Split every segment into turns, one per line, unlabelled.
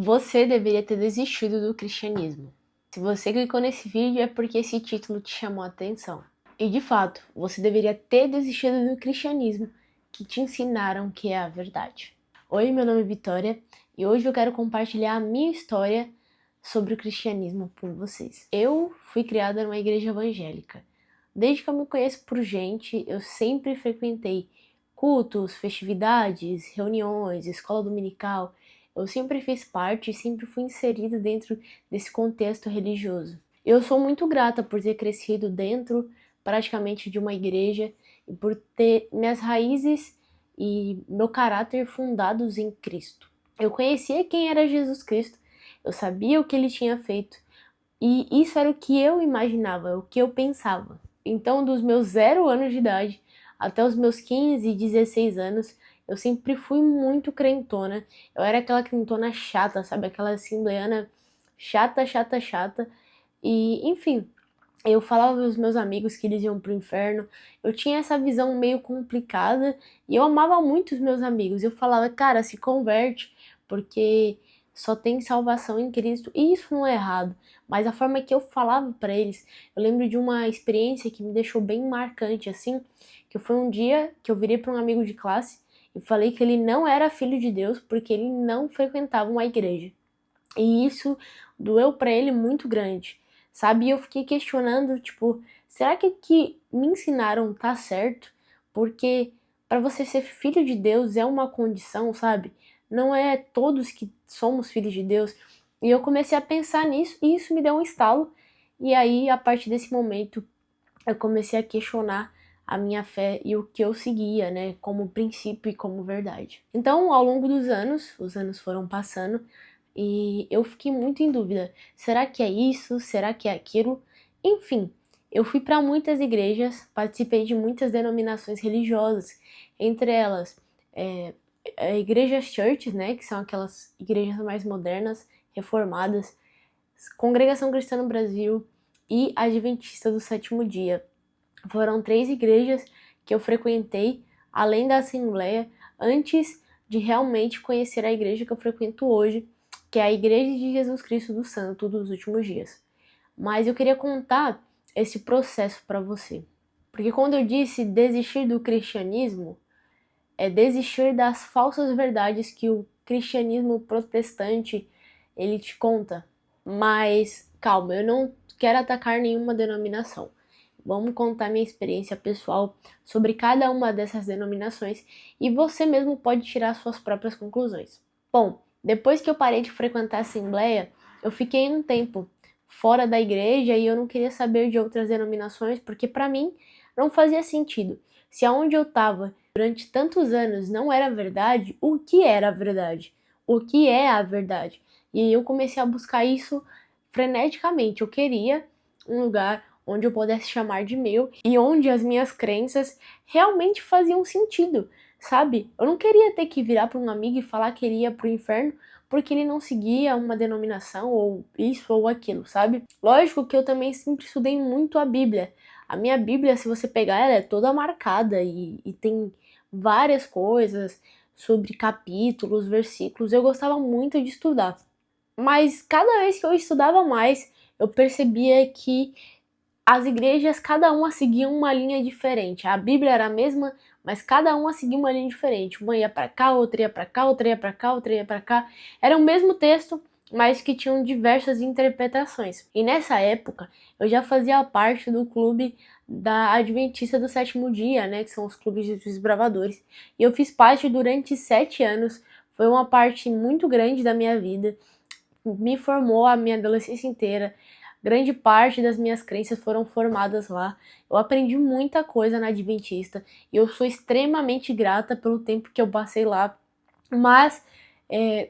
Você deveria ter desistido do cristianismo. Se você clicou nesse vídeo é porque esse título te chamou a atenção. E de fato, você deveria ter desistido do cristianismo que te ensinaram que é a verdade. Oi, meu nome é Vitória e hoje eu quero compartilhar a minha história sobre o cristianismo com vocês. Eu fui criada numa igreja evangélica. Desde que eu me conheço por gente, eu sempre frequentei cultos, festividades, reuniões, escola dominical. Eu sempre fiz parte e sempre fui inserida dentro desse contexto religioso. Eu sou muito grata por ter crescido dentro praticamente de uma igreja e por ter minhas raízes e meu caráter fundados em Cristo. Eu conhecia quem era Jesus Cristo, eu sabia o que ele tinha feito e isso era o que eu imaginava, o que eu pensava. Então, dos meus 0 anos de idade até os meus 15, 16 anos, eu sempre fui muito crentona. Eu era aquela crentona chata, sabe? Aquela assembleana chata, chata, chata. E, enfim, eu falava aos meus amigos que eles iam pro inferno. Eu tinha essa visão meio complicada e eu amava muito os meus amigos. Eu falava, cara, se converte, porque só tem salvação em Cristo. E isso não é errado, mas a forma que eu falava para eles, eu lembro de uma experiência que me deixou bem marcante assim, que foi um dia que eu virei para um amigo de classe e falei que ele não era filho de Deus porque ele não frequentava uma igreja. E isso doeu pra ele muito grande, sabe? E eu fiquei questionando, tipo, será que o que me ensinaram tá certo? Porque para você ser filho de Deus é uma condição, sabe? Não é todos que somos filhos de Deus. E eu comecei a pensar nisso e isso me deu um estalo. E aí, a partir desse momento, eu comecei a questionar a minha fé e o que eu seguia, né, como princípio e como verdade. Então, ao longo dos anos, os anos foram passando e eu fiquei muito em dúvida. Será que é isso? Será que é aquilo? Enfim, eu fui para muitas igrejas, participei de muitas denominações religiosas, entre elas igrejas churches, né, que são aquelas igrejas mais modernas, reformadas, Congregação Cristã no Brasil e Adventista do Sétimo Dia. Foram 3 igrejas que eu frequentei, além da Assembleia, antes de realmente conhecer a igreja que eu frequento hoje, que é a Igreja de Jesus Cristo do Santo dos Últimos Dias. Mas eu queria contar esse processo para você. Porque quando eu disse desistir do cristianismo, é desistir das falsas verdades que o cristianismo protestante ele te conta. Mas calma, eu não quero atacar nenhuma denominação. Vamos contar minha experiência pessoal sobre cada uma dessas denominações e você mesmo pode tirar suas próprias conclusões. Bom, depois que eu parei de frequentar a Assembleia, eu fiquei um tempo fora da igreja e eu não queria saber de outras denominações porque para mim não fazia sentido. Se aonde eu estava durante tantos anos não era verdade, o que era a verdade? O que é a verdade? E aí eu comecei a buscar isso freneticamente. Eu queria um lugar onde eu pudesse chamar de meu e onde as minhas crenças realmente faziam sentido, sabe? Eu não queria ter que virar para um amigo e falar que ele ia pro inferno porque ele não seguia uma denominação ou isso ou aquilo, sabe? Lógico que eu também sempre estudei muito a Bíblia. A minha Bíblia, se você pegar, ela é toda marcada e tem várias coisas sobre capítulos, versículos. Eu gostava muito de estudar. Mas cada vez que eu estudava mais, eu percebia que as igrejas, cada uma seguia uma linha diferente. A Bíblia era a mesma, mas cada uma seguia uma linha diferente. Uma ia para cá, outra ia para cá, outra ia para cá, outra ia para cá. Era o mesmo texto, mas que tinham diversas interpretações. E nessa época, eu já fazia parte do clube da Adventista do Sétimo Dia, né, que são os clubes de desbravadores. E eu fiz parte durante 7 anos. Foi uma parte muito grande da minha vida. Me formou a minha adolescência inteira. Grande parte das minhas crenças foram formadas lá. Eu aprendi muita coisa na Adventista e eu sou extremamente grata pelo tempo que eu passei lá. Mas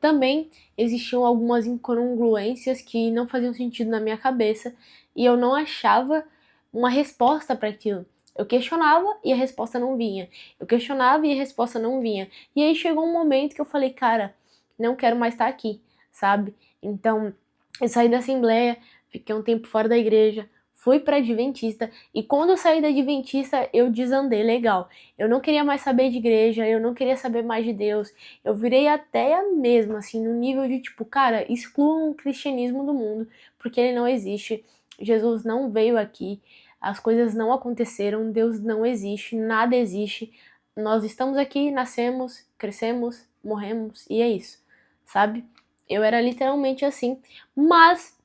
também existiam algumas incongruências que não faziam sentido na minha cabeça e eu não achava uma resposta para aquilo. Eu questionava e a resposta não vinha. Eu questionava e a resposta não vinha. E aí chegou um momento que eu falei, cara, não quero mais estar aqui, sabe? Então, eu saí da Assembleia, fiquei um tempo fora da igreja, fui pra Adventista, e quando eu saí da Adventista, eu desandei legal. Eu não queria mais saber de igreja, eu não queria saber mais de Deus, eu virei ateia mesmo, assim, no nível de tipo, cara, excluam o cristianismo do mundo, porque ele não existe, Jesus não veio aqui, as coisas não aconteceram, Deus não existe, nada existe, nós estamos aqui, nascemos, crescemos, morremos, e é isso, sabe? Eu era literalmente assim, mas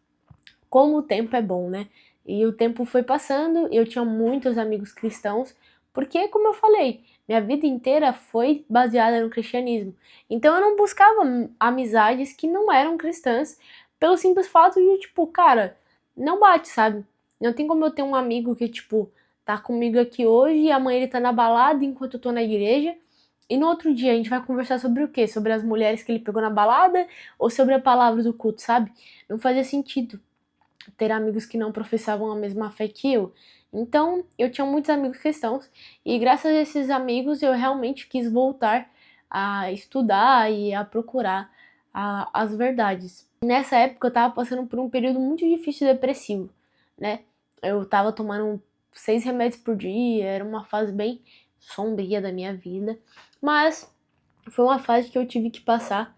como o tempo é bom, né? E o tempo foi passando, eu tinha muitos amigos cristãos, porque, como eu falei, minha vida inteira foi baseada no cristianismo. Então eu não buscava amizades que não eram cristãs, pelo simples fato de, tipo, cara, não bate, sabe? Não tem como eu ter um amigo que, tipo, tá comigo aqui hoje e amanhã ele tá na balada enquanto eu tô na igreja. E no outro dia a gente vai conversar sobre o quê? Sobre as mulheres que ele pegou na balada ou sobre a palavra do culto, sabe? Não fazia sentido ter amigos que não professavam a mesma fé que eu. Então, eu tinha muitos amigos cristãos e graças a esses amigos eu realmente quis voltar a estudar e a procurar as verdades. Nessa época eu tava passando por um período muito difícil e depressivo, né? Eu tava tomando 6 remédios por dia, era uma fase bem sombria da minha vida, mas foi uma fase que eu tive que passar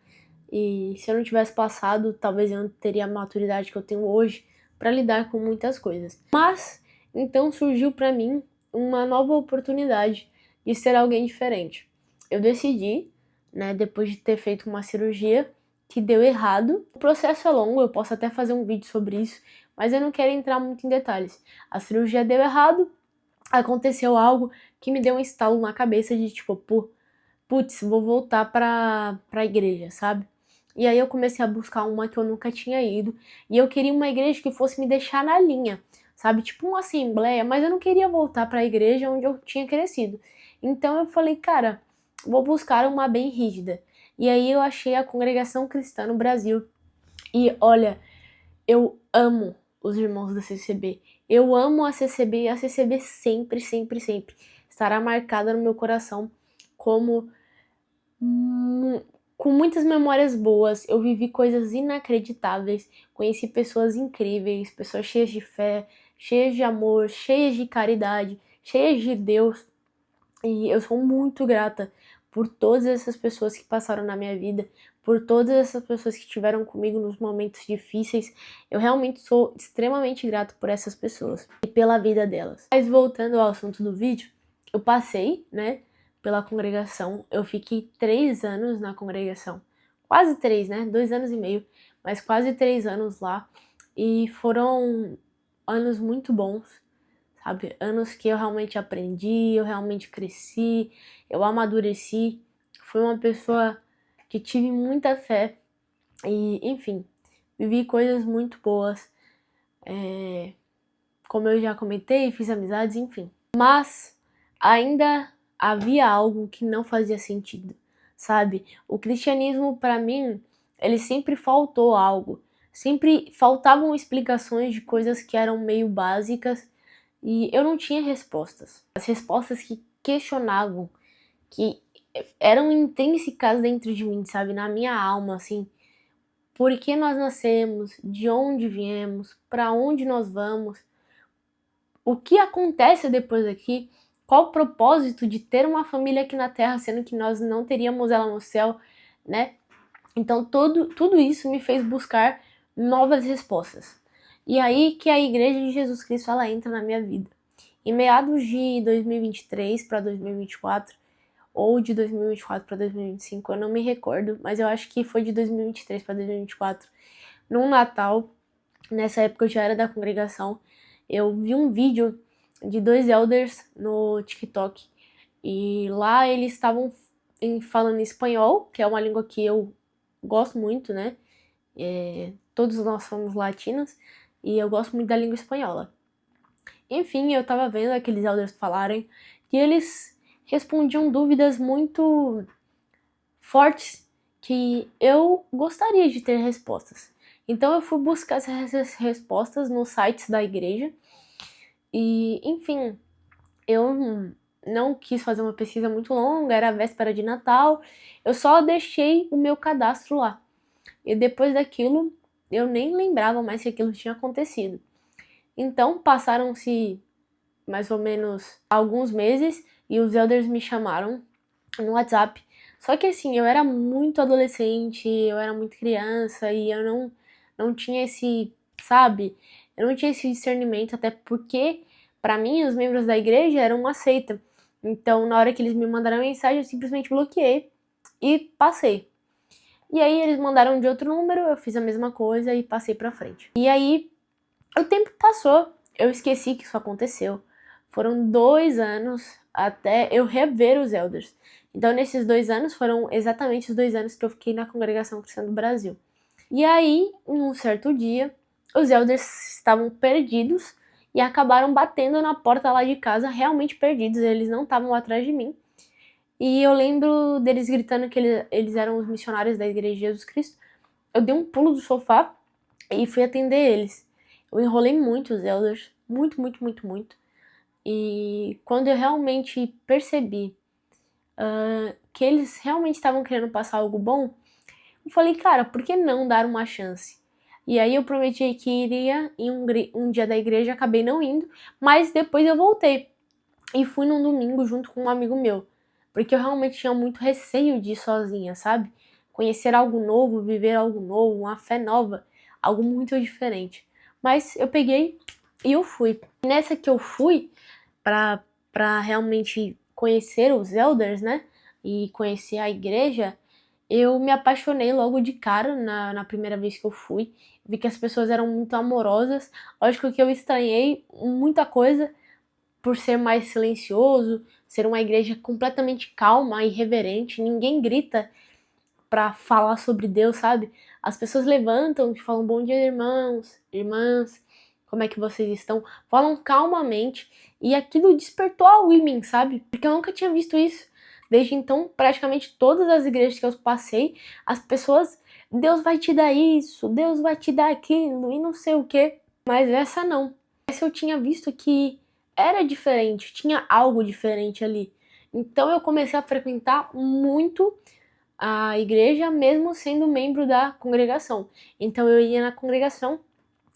e se eu não tivesse passado, talvez eu não teria a maturidade que eu tenho hoje para lidar com muitas coisas. Mas então surgiu para mim uma nova oportunidade de ser alguém diferente. Eu decidi, né, depois de ter feito uma cirurgia que deu errado. O processo é longo, eu posso até fazer um vídeo sobre isso, mas eu não quero entrar muito em detalhes. A cirurgia deu errado, aconteceu algo que me deu um estalo na cabeça de tipo, putz, vou voltar pra igreja, sabe? E aí eu comecei a buscar uma que eu nunca tinha ido. E eu queria uma igreja que fosse me deixar na linha, sabe? Tipo uma assembleia, mas eu não queria voltar pra igreja onde eu tinha crescido. Então eu falei, cara, vou buscar uma bem rígida. E aí eu achei a Congregação Cristã no Brasil. E olha, eu amo os irmãos da CCB. Eu amo a CCB e a CCB sempre, sempre, sempre estará marcada no meu coração como com muitas memórias boas, eu vivi coisas inacreditáveis, conheci pessoas incríveis, pessoas cheias de fé, cheias de amor, cheias de caridade, cheias de Deus. E eu sou muito grata por todas essas pessoas que passaram na minha vida, por todas essas pessoas que estiveram comigo nos momentos difíceis. Eu realmente sou extremamente grato por essas pessoas e pela vida delas. Mas voltando ao assunto do vídeo, eu passei, né, pela congregação. Eu fiquei 3 anos na congregação. Quase 3, né? 2 anos e meio, mas quase 3 anos lá. E foram anos muito bons, sabe? Anos que eu realmente aprendi, eu realmente cresci, eu amadureci. Fui uma pessoa que tive muita fé e, enfim, vivi coisas muito boas. Como eu já comentei, fiz amizades, enfim. Mas ainda havia algo que não fazia sentido, sabe? O cristianismo, para mim, ele sempre faltou algo. Sempre faltavam explicações de coisas que eram meio básicas e eu não tinha respostas. As respostas que questionavam, que eram intrínsecas dentro de mim, sabe? Na minha alma, assim. Por que nós nascemos? De onde viemos? Para onde nós vamos? O que acontece depois daqui? Qual o propósito de ter uma família aqui na Terra, sendo que nós não teríamos ela no céu, né? Então tudo isso me fez buscar novas respostas. E aí que a Igreja de Jesus Cristo ela entra na minha vida. Em meados de 2023 para 2024, ou de 2024 para 2025, eu não me recordo, mas eu acho que foi de 2023 para 2024, num Natal, nessa época eu já era da congregação, eu vi um vídeo de 2 elders no TikTok, e lá eles estavam falando espanhol, que é uma língua que eu gosto muito, né? Todos nós somos latinos, e eu gosto muito da língua espanhola. Enfim, eu tava vendo aqueles elders falarem que eles respondiam dúvidas muito fortes que eu gostaria de ter respostas. Então eu fui buscar essas respostas nos sites da igreja e, enfim, eu não quis fazer uma pesquisa muito longa, era a véspera de Natal, eu só deixei o meu cadastro lá. E depois daquilo, eu nem lembrava mais que aquilo tinha acontecido. Então passaram-se mais ou menos alguns meses e os elders me chamaram no WhatsApp. Só que assim, eu era muito adolescente, eu era muito criança e eu não tinha esse, sabe? Eu não tinha esse discernimento, até porque pra mim os membros da igreja eram uma seita. Então, na hora que eles me mandaram a mensagem, eu simplesmente bloqueei e passei. E aí eles mandaram de outro número, eu fiz a mesma coisa e passei pra frente. E aí o tempo passou, eu esqueci que isso aconteceu. Foram 2 anos até eu rever os elders. Então, nesses 2 anos, foram exatamente os 2 anos que eu fiquei na Congregação Cristã do Brasil. E aí, em um certo dia, os elders estavam perdidos e acabaram batendo na porta lá de casa, realmente perdidos, eles não estavam atrás de mim. E eu lembro deles gritando que eles eram os missionários da Igreja de Jesus Cristo. Eu dei um pulo do sofá e fui atender eles. Eu enrolei muito os elders, muito, muito, muito, muito. E quando eu realmente percebi que eles realmente estavam querendo passar algo bom, eu falei, cara, por que não dar uma chance? E aí eu prometi que iria em um dia da igreja, acabei não indo, mas depois eu voltei. E fui num domingo junto com um amigo meu, porque eu realmente tinha muito receio de ir sozinha, sabe? Conhecer algo novo, viver algo novo, uma fé nova, algo muito diferente. Mas eu peguei e eu fui. Nessa que eu fui pra realmente conhecer os elders, né? E conhecer a igreja, eu me apaixonei logo de cara na primeira vez que eu fui. Vi que as pessoas eram muito amorosas. Lógico que eu estranhei muita coisa por ser mais silencioso, ser uma igreja completamente calma e reverente. Ninguém grita pra falar sobre Deus, sabe? As pessoas levantam e falam bom dia, irmãos, irmãs, como é que vocês estão? Falam calmamente e aquilo despertou algo em mim, sabe? Porque eu nunca tinha visto isso. Desde então, praticamente todas as igrejas que eu passei, as pessoas, Deus vai te dar isso, Deus vai te dar aquilo e não sei o que. Mas essa não. Essa eu tinha visto que era diferente, tinha algo diferente ali. Então eu comecei a frequentar muito a igreja, mesmo sendo membro da congregação. Então eu ia na congregação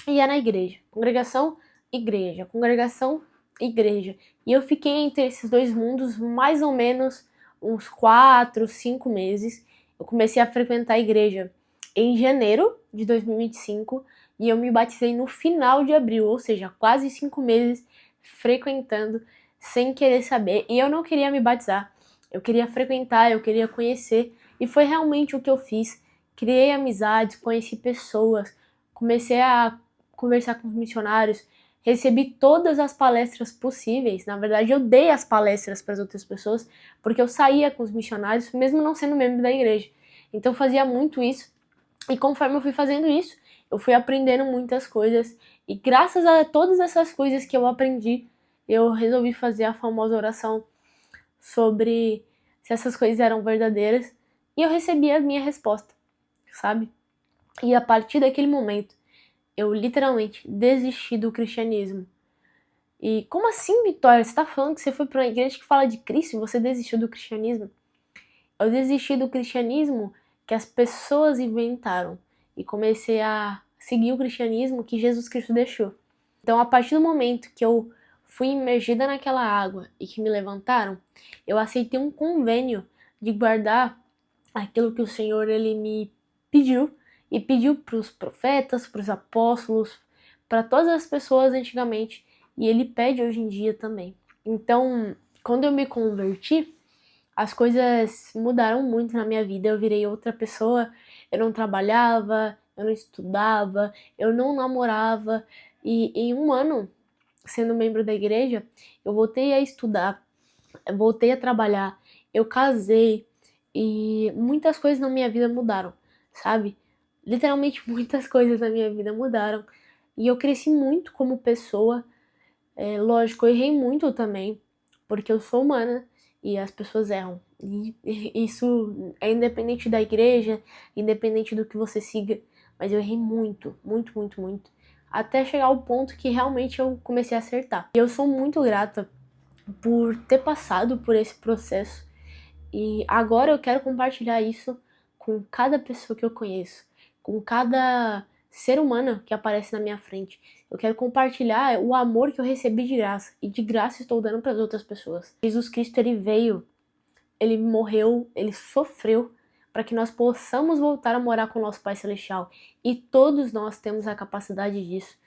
e ia na igreja. Congregação, igreja. Congregação, igreja. E eu fiquei entre esses dois mundos mais ou menos uns 4, 5 meses. Eu comecei a frequentar a igreja em janeiro de 2025 e eu me batizei no final de abril, ou seja, quase 5 meses frequentando sem querer saber. E eu não queria me batizar, eu queria frequentar, eu queria conhecer. E foi realmente o que eu fiz. Criei amizades, conheci pessoas, comecei a conversar com os missionários, recebi todas as palestras possíveis. Na verdade, eu dei as palestras para as outras pessoas, porque eu saía com os missionários, mesmo não sendo membro da igreja. Então eu fazia muito isso. E conforme eu fui fazendo isso, eu fui aprendendo muitas coisas. E graças a todas essas coisas que eu aprendi, eu resolvi fazer a famosa oração sobre se essas coisas eram verdadeiras. E eu recebi a minha resposta, sabe? E a partir daquele momento, eu literalmente desisti do cristianismo. E como assim, Vitória? Você tá falando que você foi pra uma igreja que fala de Cristo e você desistiu do cristianismo? Eu desisti do cristianismo que as pessoas inventaram e comecei a seguir o cristianismo que Jesus Cristo deixou. Então, a partir do momento que eu fui imergida naquela água e que me levantaram, eu aceitei um convênio de guardar aquilo que o Senhor ele me pediu e pediu para os profetas, para os apóstolos, para todas as pessoas antigamente e ele pede hoje em dia também. Então, quando eu me converti, as coisas mudaram muito na minha vida. Eu virei outra pessoa. Eu não trabalhava, eu não estudava, eu não namorava e em um ano sendo membro da igreja, eu voltei a estudar, eu voltei a trabalhar, eu casei e muitas coisas na minha vida mudaram, sabe? Literalmente muitas coisas na minha vida mudaram e eu cresci muito como pessoa. Lógico, eu errei muito também, porque eu sou humana e as pessoas erram. E isso é independente da igreja, independente do que você siga, mas eu errei muito, muito, muito, muito, até chegar ao ponto que realmente eu comecei a acertar. E eu sou muito grata por ter passado por esse processo e agora eu quero compartilhar isso com cada pessoa que eu conheço, com cada ser humana que aparece na minha frente. Eu quero compartilhar o amor que eu recebi de graça. E de graça estou dando para as outras pessoas. Jesus Cristo, ele veio, ele morreu, ele sofreu para que nós possamos voltar a morar com o nosso Pai Celestial. E todos nós temos a capacidade disso.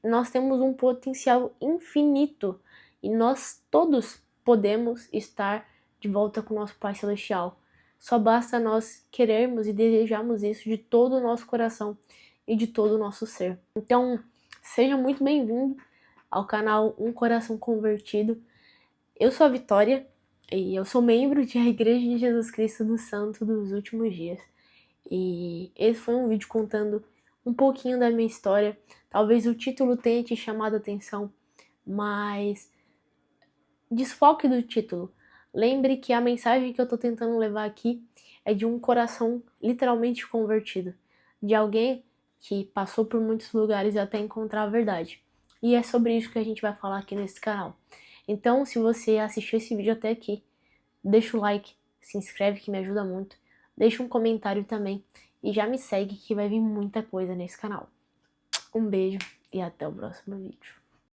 Nós temos um potencial infinito. E nós todos podemos estar de volta com o nosso Pai Celestial. Só basta nós querermos e desejarmos isso de todo o nosso coração e de todo o nosso ser. Então, seja muito bem-vindo ao canal Um Coração Convertido. Eu sou a Vitória e eu sou membro da Igreja de Jesus Cristo do Santo dos Últimos Dias. E esse foi um vídeo contando um pouquinho da minha história. Talvez o título tenha te chamado a atenção, mas desfoque do título. Lembre que a mensagem que eu tô tentando levar aqui é de um coração literalmente convertido, de alguém que passou por muitos lugares até encontrar a verdade. E é sobre isso que a gente vai falar aqui nesse canal. Então, se você assistiu esse vídeo até aqui, deixa o like, se inscreve que me ajuda muito, deixa um comentário também e já me segue que vai vir muita coisa nesse canal. Um beijo e até o próximo vídeo.